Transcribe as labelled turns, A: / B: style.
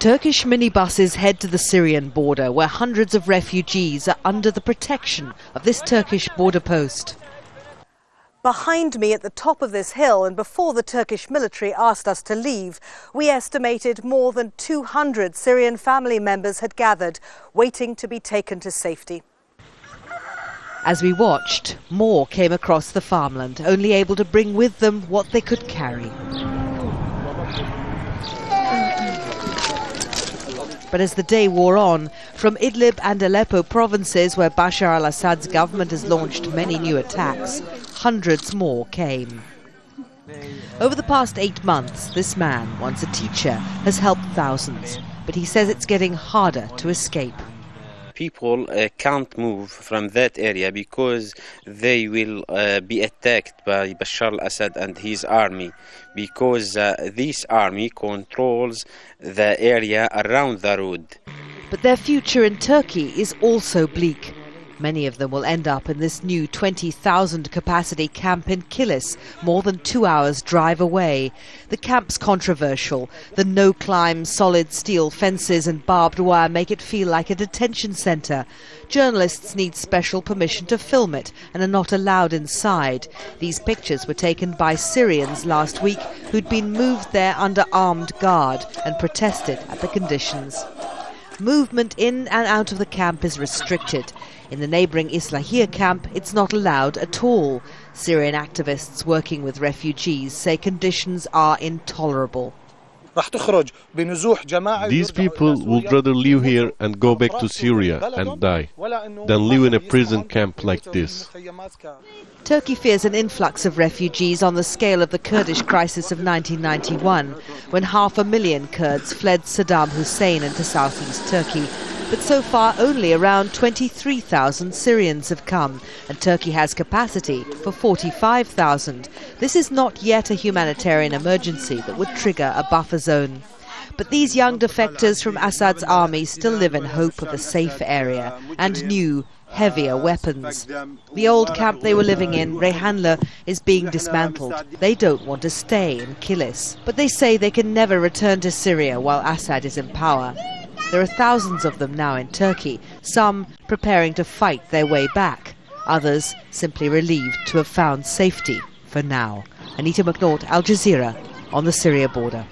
A: Turkish minibuses head to the Syrian border, where hundreds of refugees are under the protection of this Turkish border post.
B: Behind me at the top of this hill, and before the Turkish military asked us to leave, we estimated more than 200 Syrian family members had gathered, waiting to be taken to safety.
A: As we watched, more came across the farmland, only able to bring with them what they could carry. But as the day wore on, from Idlib and Aleppo provinces, where Bashar al-Assad's government has launched many new attacks, hundreds more came. Over the past 8 months, this man, once a teacher, has helped thousands, but he says it's getting harder to escape.
C: People can't move from that area because they will be attacked by Bashar al-Assad and his army, because this army controls the area around the road.
A: But their future in Turkey is also bleak. Many of them will end up in this new 20,000 capacity camp in Kilis, more than 2 hours drive away. The camp's controversial. The no-climb solid steel fences and barbed wire make it feel like a detention centre. Journalists need special permission to film it and are not allowed inside. These pictures were taken by Syrians last week who'd been moved there under armed guard and protested at the conditions. Movement in and out of the camp is restricted. In the neighbouring Islahiya camp, it's not allowed at all. Syrian activists working with refugees say conditions are intolerable.
D: These people would rather live here and go back to Syria and die than live in a prison camp like this.
A: Turkey fears an influx of refugees on the scale of the Kurdish crisis of 1991, when 500,000 Kurds fled Saddam Hussein into southeast Turkey. But so far only around 23,000 Syrians have come, and Turkey has capacity for 45,000. This is not yet a humanitarian emergency that would trigger a buffer zone. But these young defectors from Assad's army still live in hope of a safe area and new, heavier weapons. The old camp they were living in, Reyhanlı, is being dismantled. They don't want to stay in Kilis, but they say they can never return to Syria while Assad is in power. There are thousands of them now in Turkey, some preparing to fight their way back, others simply relieved to have found safety for now. Anita McNaught, Al Jazeera, on the Syria border.